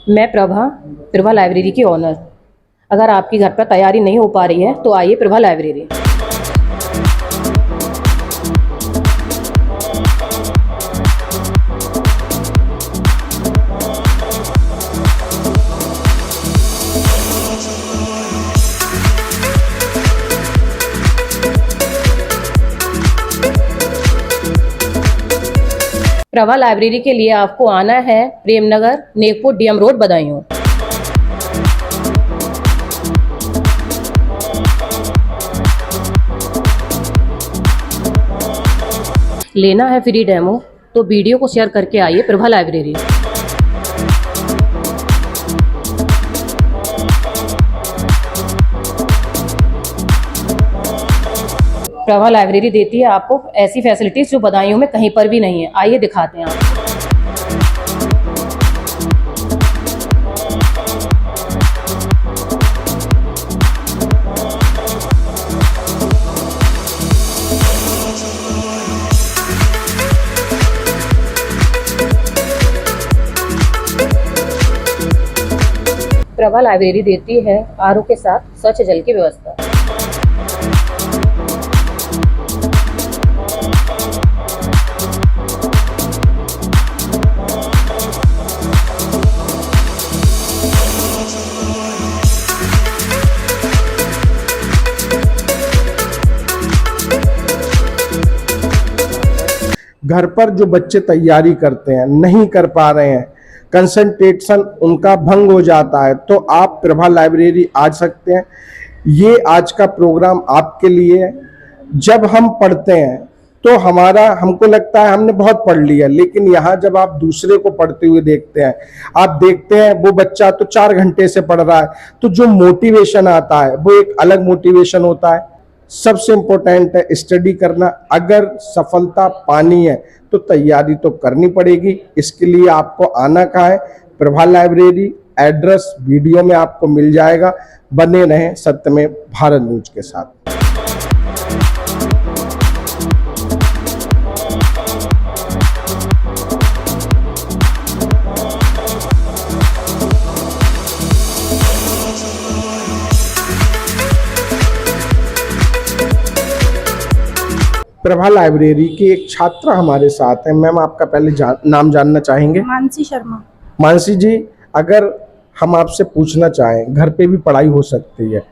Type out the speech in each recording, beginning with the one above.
मैं प्रभा लाइब्रेरी की ऑनर। अगर आपकी घर पर तैयारी नहीं हो पा रही है तो आइए प्रभा लाइब्रेरी। प्रभा लाइब्रेरी के लिए आपको आना है प्रेमनगर, नेकपुर, डीएम रोड, बदायूं। लेना है फ्री डेमो तो वीडियो को शेयर करके आइए प्रभा लाइब्रेरी। प्रभा लाइब्रेरी देती है आपको ऐसी फैसिलिटीज जो बदायूं में कहीं पर भी नहीं है। आइए दिखाते हैं आपको। प्रभा लाइब्रेरी देती है आरओ के साथ स्वच्छ जल की व्यवस्था। घर पर जो बच्चे तैयारी करते हैं, नहीं कर पा रहे हैं, कंसंट्रेशन उनका भंग हो जाता है, तो आप प्रभा लाइब्रेरी आ सकते हैं। ये आज का प्रोग्राम आपके लिए है। जब हम पढ़ते हैं तो हमको लगता है हमने बहुत पढ़ लिया, लेकिन यहाँ जब आप दूसरे को पढ़ते हुए देखते हैं, आप देखते हैं वो बच्चा तो 4 घंटे से पढ़ रहा है, तो जो मोटिवेशन आता है वो एक अलग मोटिवेशन होता है। सबसे इम्पोर्टेंट है स्टडी करना। अगर सफलता पानी है तो तैयारी तो करनी पड़ेगी। इसके लिए आपको आना कहाँ है? प्रभा लाइब्रेरी। एड्रेस वीडियो में आपको मिल जाएगा। बने रहें सत्य में भारत न्यूज के साथ। प्रभा लाइब्रेरी की एक छात्रा हमारे साथ है। मैम, आपका पहले नाम जानना चाहेंगे? मानसी शर्मा। मानसी जी, अगर हम आपसे पूछना चाहें, घर पे भी पढ़ाई हो सकती है,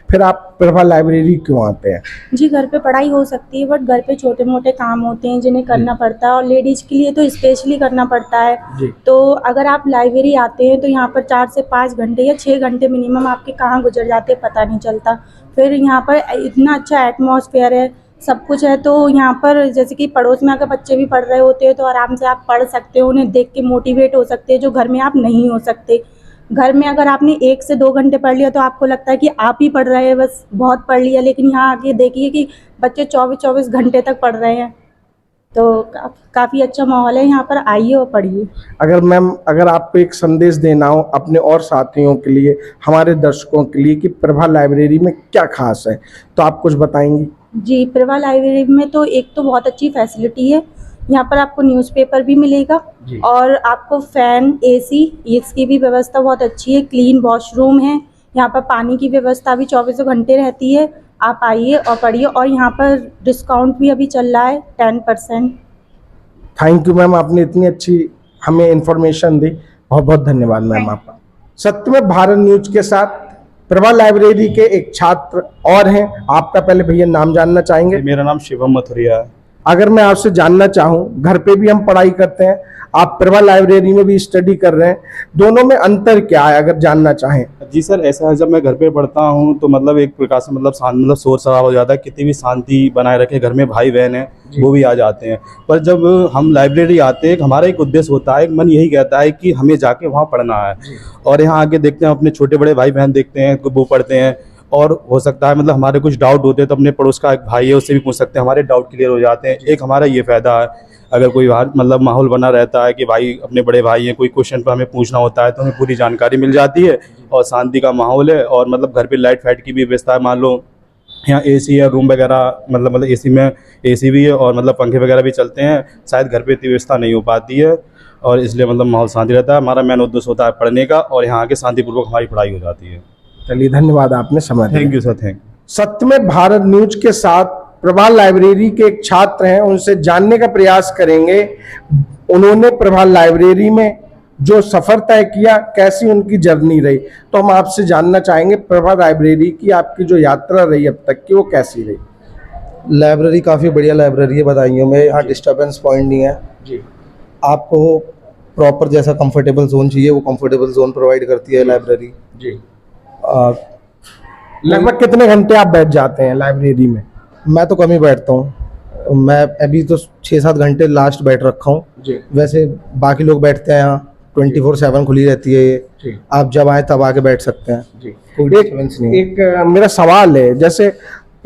फिर आप प्रभा लाइब्रेरी क्यों आते हैं? जी, घर पे पढ़ाई हो सकती है, बट घर पे छोटे मोटे काम होते हैं जिन्हें करना पड़ता है, और लेडीज के लिए तो स्पेशली करना पड़ता है जी। तो अगर आप लाइब्रेरी आते हैं तो यहाँ पर 4 से 5 घंटे या 6 घंटे मिनिमम आपके कहाँ गुजर जाते हैं पता नहीं चलता। फिर यहाँ पर इतना अच्छा एटमॉस्फेयर है, सब कुछ है, तो यहाँ पर जैसे कि पड़ोस में अगर बच्चे भी पढ़ रहे होते हैं तो आराम से आप पढ़ सकते हो, उन्हें देख के मोटिवेट हो सकते हैं, जो घर में आप नहीं हो सकते। घर में अगर आपने 1 से 2 घंटे पढ़ लिया तो आपको लगता है कि आप ही पढ़ रहे हैं, बस बहुत पढ़ लिया, लेकिन यहाँ आके देखिए कि बच्चे 24-24 घंटे तक पढ़ रहे हैं, तो काफ़ी अच्छा माहौल है। यहाँ पर आइए और पढ़िए। अगर आपको एक संदेश देना हो अपने और साथियों के लिए, हमारे दर्शकों के लिए, कि प्रभा लाइब्रेरी में क्या खास है, तो आप कुछ बताएंगी? जी, प्रभा लाइब्रेरी में तो एक तो बहुत अच्छी फैसिलिटी है। यहाँ पर आपको न्यूज़पेपर भी मिलेगा और आपको फ़ैन, एसी, इसकी भी व्यवस्था बहुत अच्छी है। क्लीन वॉशरूम है, यहाँ पर पानी की व्यवस्था भी 24 घंटे रहती है। आप आइए और पढ़िए, और यहाँ पर डिस्काउंट भी अभी चल रहा है 10%। थैंक यू मैम, आपने इतनी अच्छी हमें इन्फॉर्मेशन दी। बहुत बहुत धन्यवाद मैम आपका। सत्य में भारत न्यूज के साथ प्रभा लाइब्रेरी के एक छात्र और हैं। आपका पहले भैया नाम जानना चाहेंगे? मेरा नाम शिवम मथुरिया है। अगर मैं आपसे जानना चाहूँ, घर पे भी हम पढ़ाई करते हैं, आप प्रभा लाइब्रेरी में भी स्टडी कर रहे हैं, दोनों में अंतर क्या है अगर जानना चाहें? जी सर, ऐसा है, जब मैं घर पे पढ़ता हूँ तो मतलब एक प्रकार से मतलब शोर शराबा हो जाता है, कितनी भी शांति बनाए रखे, घर में भाई बहन है वो भी आ जाते हैं। पर जब हम लाइब्रेरी आते हैं, हमारा एक उद्देश्य होता है, एक मन यही कहता है कि हमें जाके वहाँ पढ़ना है, और यहाँ आके देखते हैं अपने छोटे बड़े भाई बहन देखते हैं, वो पढ़ते हैं, और हो सकता है मतलब हमारे कुछ डाउट होते हैं तो अपने पड़ोस का एक भाई है उससे भी पूछ सकते हैं, हमारे डाउट क्लियर हो जाते हैं। एक हमारा ये फ़ायदा है, अगर कोई मतलब माहौल बना रहता है कि भाई अपने बड़े भाई हैं, कोई क्वेश्चन पर हमें पूछना होता है तो हमें पूरी जानकारी मिल जाती है, और शांति का माहौल है। और मतलब घर पे लाइट फाइट की भी व्यवस्था है, मान लो यहाँ एसी है, रूम वगैरह मतलब एसी में एसी भी है, और मतलब पंखे वगैरह भी चलते हैं, शायद घर पे इतनी व्यवस्था नहीं हो पाती है। और इसलिए मतलब माहौल शांति रहता है। हमारा मेन उद्देश्य होता है पढ़ने का, और यहाँ आके शांतिपूर्वक हमारी पढ़ाई हो जाती है। चलिए, धन्यवाद, आपने समय दिया। Thank you sir, thank you. सत्य में भारत न्यूज के साथ प्रभात लाइब्रेरी के एक छात्र हैं, उनसे जानने का प्रयास करेंगे उन्होंने प्रभात लाइब्रेरी में जो सफर तय किया, कैसी उनकी जर्नी रही। तो हम आपसे जानना चाहेंगे प्रभात लाइब्रेरी की आपकी जो यात्रा रही अब तक की, वो कैसी रही। लाइब्रेरी काफ़ी बढ़िया लाइब्रेरी है बदायूं में। यहाँ डिस्टर्बेंस पॉइंट नहीं है जी। आपको प्रॉपर जैसा कंफर्टेबल जोन चाहिए वो कंफर्टेबल जोन प्रोवाइड करती है लाइब्रेरी जी। लगभग कितने घंटे आप बैठ जाते हैं लाइब्रेरी में। मैं तो कम ही बैठता हूँ, मैं अभी तो 6-7 घंटे लास्ट बैठ रखा हूँ जी। वैसे बाकी लोग बैठते हैं यहाँ 24/7 खुली रहती है ये जी। आप जब आए तब आके बैठ सकते हैं जी। कोई डिस्टर्बेंस नहीं है। एक मेरा सवाल है, जैसे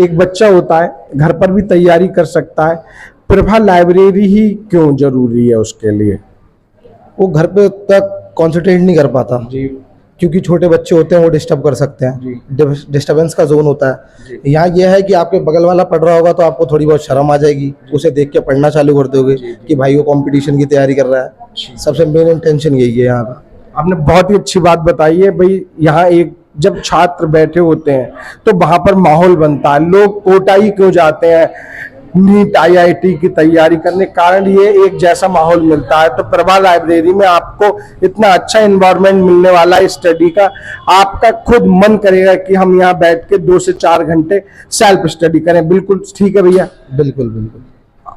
एक बच्चा होता है घर पर भी तैयारी कर सकता है, प्रभा लाइब्रेरी ही क्यों जरूरी है उसके लिए। वो घर पे तक कॉन्सेंट्रेट नहीं कर पाता जी। क्योंकि छोटे बच्चे होते हैं वो डिस्टर्ब कर सकते जी। हैं, डिस्टर्बेंस का जोन होता है। यहाँ ये है कि आपके बगल वाला पढ़ रहा होगा तो आपको थोड़ी बहुत शर्म आ जाएगी, उसे देख के पढ़ना चालू कर दोगे कि भाई वो कंपटीशन की तैयारी कर रहा है। सबसे मेन इंटेंशन यही है यहाँ का। आपने बहुत ही अच्छी बात बताई है भाई। यहाँ एक जब छात्र बैठे होते हैं तो वहां पर माहौल बनता है, लोग कोटाई क्यों जाते हैं नीट IIT की तैयारी करने, कारण ये एक जैसा माहौल मिलता है। तो प्रभा लाइब्रेरी में आपको इतना अच्छा एनवायरनमेंट मिलने वाला है स्टडी का, आपका खुद मन करेगा कि हम यहाँ बैठ के 2 से 4 घंटे सेल्फ स्टडी करें। बिल्कुल ठीक है भैया, बिल्कुल बिल्कुल।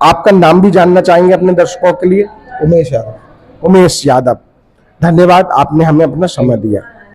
आपका नाम भी जानना चाहेंगे अपने दर्शकों के लिए। उमेश यादव। उमेश यादव, धन्यवाद, आपने हमें अपना समय दिया।